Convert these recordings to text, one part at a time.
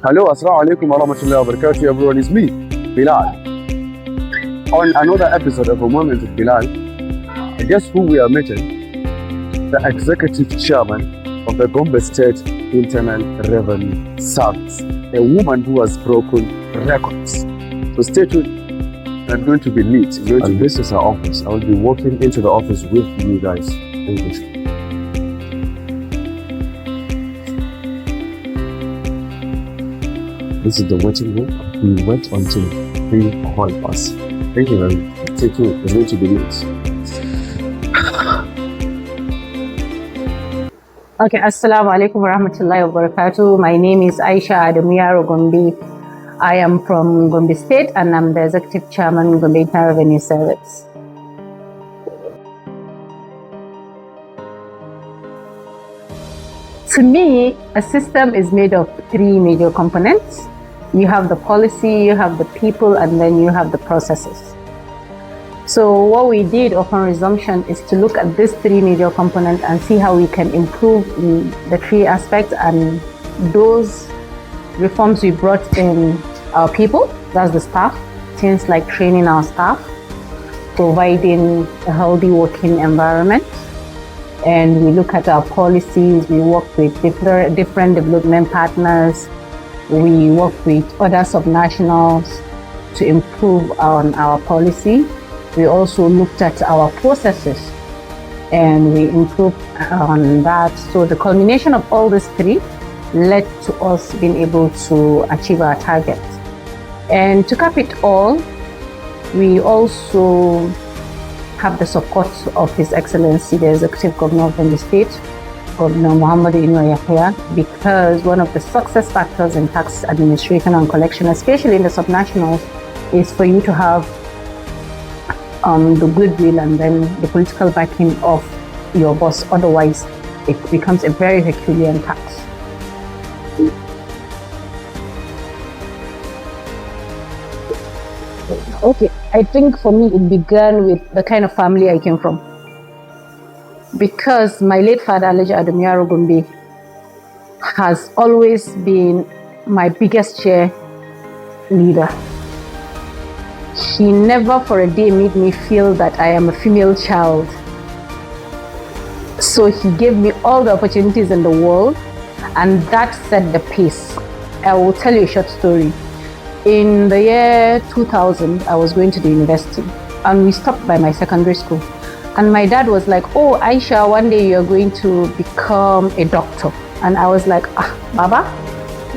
Hello, Assalamu alaikum wa rahmatullahi wa barakatuh, everyone. It's me, Bilal. On another episode of A Moment with Bilal, guess who we are meeting? The Executive Chairman of the Gombe State Internal Revenue Service, a woman who has broken records. So stay tuned. It's going to be neat. And this is our office. I will be walking into the office with you guys. Thank you. This is the waiting room. We wait until 3:30. Thank you very much. Stay tuned. It's going to be neat. Okay, Assalamu alaikum wa rahmatullahi wa barakatuh. My name is Aisha Adamiyaro Gombe. I am from Gombe State and I'm the Executive Chairman of Gombe Internal Revenue Service. To me, a system is made of three major components. You have the policy, you have the people, and then you have the processes. So what we did upon resumption is to look at these three major components and see how we can improve in the three aspects, and those reforms we brought in our people, that's the staff, things like training our staff, providing a healthy working environment, and we look at our policies, we work with different development partners, we work with other subnationals to improve on our policy. We also looked at our processes and we improved on that. So the culmination of all these three led to us being able to achieve our targets. And to cap it all, we also have the support of His Excellency, the Executive Governor of the state, Governor Muhammadu Yahya, because one of the success factors in tax administration and collection, especially in the subnationals, is for you to have the goodwill and then the political backing of your boss. Otherwise, it becomes a very Herculean tax. Okay, I think for me it began with the kind of family I came from. Because my late father, Alhaji Adamiyaro Gombe, has always been my biggest cheerleader. He never for a day made me feel that I am a female child. So he gave me all the opportunities in the world, and that set the pace. I will tell you a short story. In the year 2000, I was going to the university, and we stopped by my secondary school. And my dad was like, "Oh, Aisha, one day you're going to become a doctor." And I was like, Baba,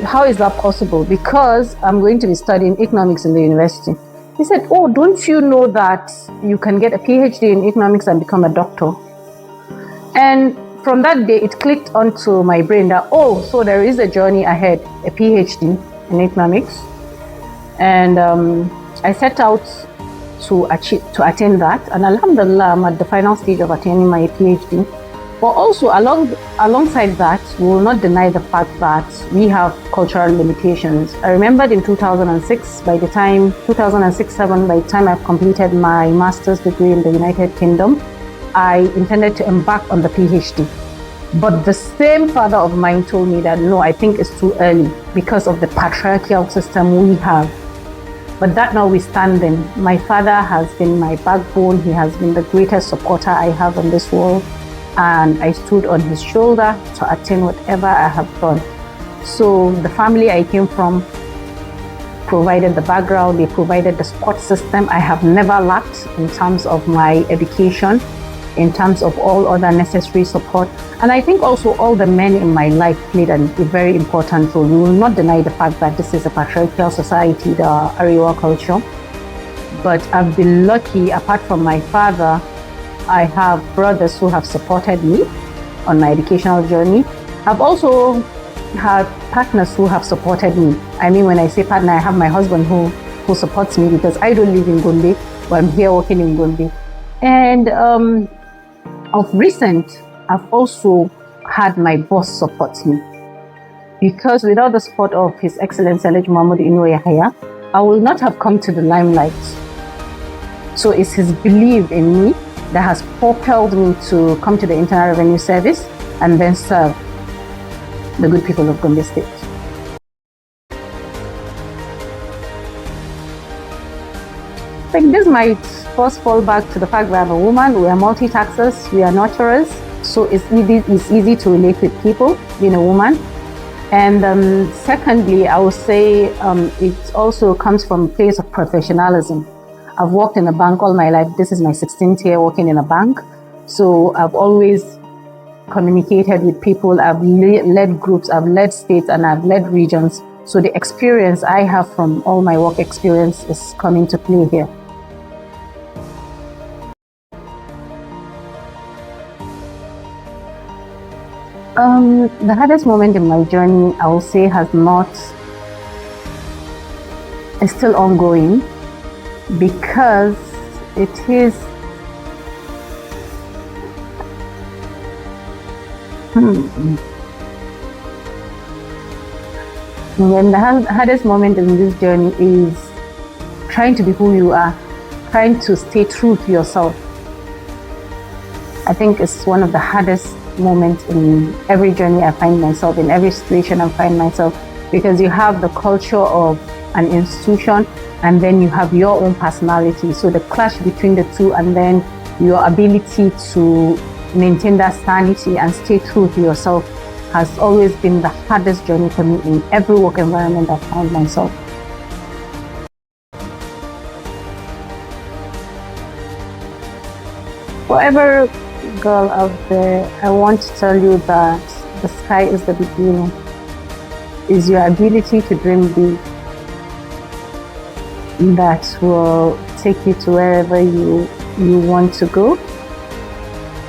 how is that possible? Because I'm going to be studying economics in the university. He said, "Oh, don't you know that you can get a PhD in economics and become a doctor?" And from that day, it clicked onto my brain that, oh, so there is a journey ahead, a PhD in economics. And I set out to attain that, and alhamdulillah, I'm at the final stage of attaining my PhD. But also alongside that, we will not deny the fact that we have cultural limitations. I remembered in 2006, 2006-07, by the time I've completed my master's degree in the United Kingdom, I intended to embark on the PhD. But the same father of mine told me that, no, I think it's too early because of the patriarchal system we have. But that notwithstanding, my father has been my backbone. He has been the greatest supporter I have in this world. And I stood on his shoulder to attain whatever I have done. So the family I came from provided the background, they provided the support system. I have never lacked in terms of my education, in terms of all other necessary support. And I think also all the men in my life played a very important role. We will not deny the fact that this is a patriarchal society, the Ariwa culture. But I've been lucky, apart from my father, I have brothers who have supported me on my educational journey. I've also had partners who have supported me. I mean, when I say partner, I have my husband who supports me because I don't live in Gombe, but I'm here working in Gombe. And of recent, I've also had my boss support me, because without the support of His Excellency Alhaji Muhammadu Yahya, I will not have come to the limelight. So it's his belief in me that has propelled me to come to the Internal Revenue Service and then serve the good people of Gombe State. think this might first fall back to the fact that I'm a woman. We are multitaskers, we are nurturers, so it's easy to relate with people being a woman. And secondly, I would say it also comes from a place of professionalism. I've worked in a bank all my life. This is my 16th year working in a bank. So I've always communicated with people. I've led groups, I've led states, and I've led regions. So the experience I have from all my work experience is coming to play here. The hardest moment in my journey, I will say, is still ongoing, because it is when the hardest moment in this journey is trying to be who you are, trying to stay true to yourself. I think it's one of the hardest moments in every journey I find myself, in every situation I find myself, because you have the culture of an institution and then you have your own personality. So the clash between the two, and then your ability to maintain that sanity and stay true to yourself, has always been the hardest journey for me in every work environment I found myself. Whatever girl out there, I want to tell you that the sky is the beginning. Is your ability to dream big that will take you to wherever you want to go.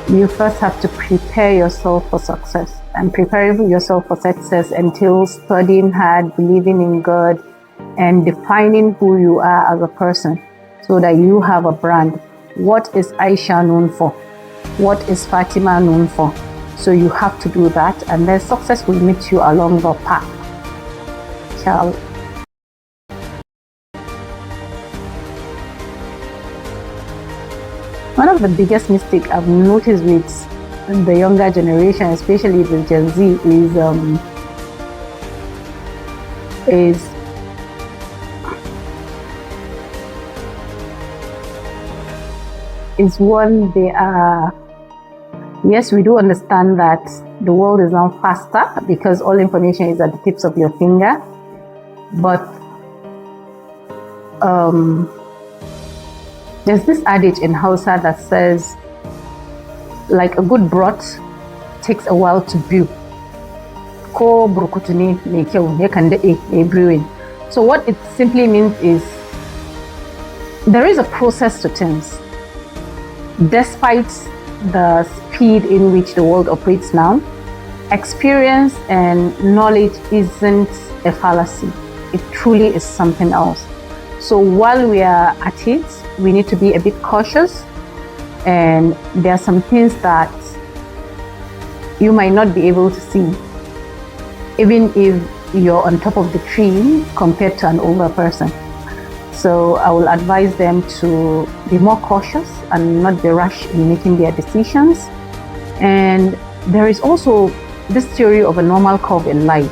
You first have to prepare yourself for success. And preparing yourself for success entails studying hard, believing in God, and defining who you are as a person, so that you have a brand. What is Aisha known for? What is Fatima known for? So you have to do that, and then success will meet you along the path. Ciao. One of the biggest mistakes I've noticed with the younger generation, especially the Gen Z, is one, they are, yes, we do understand that the world is now faster because all information is at the tips of your finger, but there's this adage in Hausa that says, like a good broth takes a while to brew. Ko burkutu ne mai kyau yakan dade mai brewing. So what it simply means is there is a process to things. Despite the speed in which the world operates now, experience and knowledge isn't a fallacy. It truly is something else. So while we are at it, we need to be a bit cautious, and there are some things that you might not be able to see, even if you're on top of the tree compared to an older person. So I will advise them to be more cautious and not be rash in making their decisions. And there is also this theory of a normal curve in life.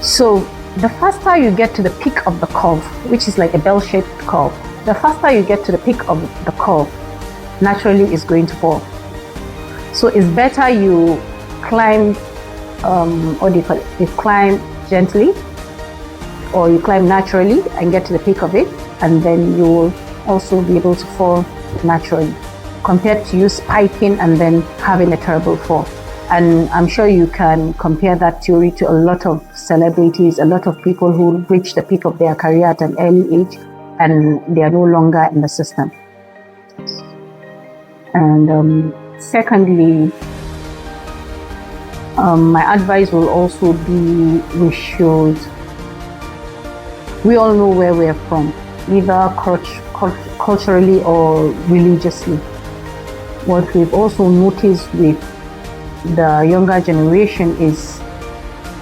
So the faster you get to the peak of the curve, which is like a bell-shaped curve, the faster you get to the peak of the curve, naturally is going to fall. So it's better you climb, you climb gently, or you climb naturally and get to the peak of it, and then you will also be able to fall naturally, compared to you spiking and then having a terrible fall. And I'm sure you can compare that theory to a lot of celebrities, a lot of people who reach the peak of their career at an early age and they are no longer in the system. And secondly, my advice will also be we all know where we're from, either culturally or religiously. What we've also noticed with the younger generation is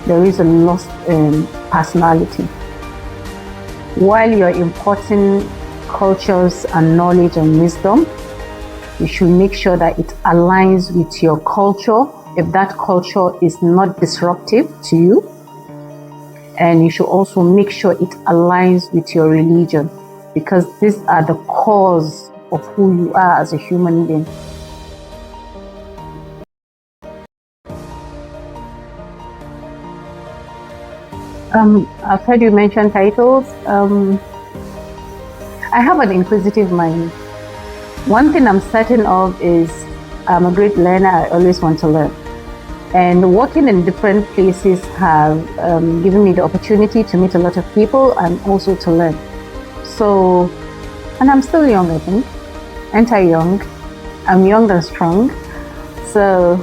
there is a loss in personality. While you're importing cultures and knowledge and wisdom, you should make sure that it aligns with your culture, if that culture is not disruptive to you. And you should also make sure it aligns with your religion. because these are the cause of who you are as a human being. I've heard you mention titles. I have an inquisitive mind. One thing I'm certain of is I'm a great learner. I always want to learn. And working in different places have given me the opportunity to meet a lot of people and also to learn. So, and I'm still young, I think. Young. I'm young and strong. So,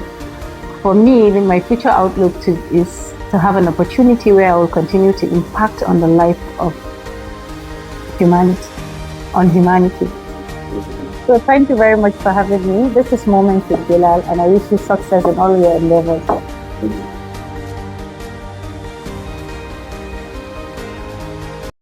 for me, my future outlook is to have an opportunity where I will continue to impact on the life of humanity, on humanity. So thank you very much for having me. This is Moments with Bilal, and I wish you success in all your endeavors.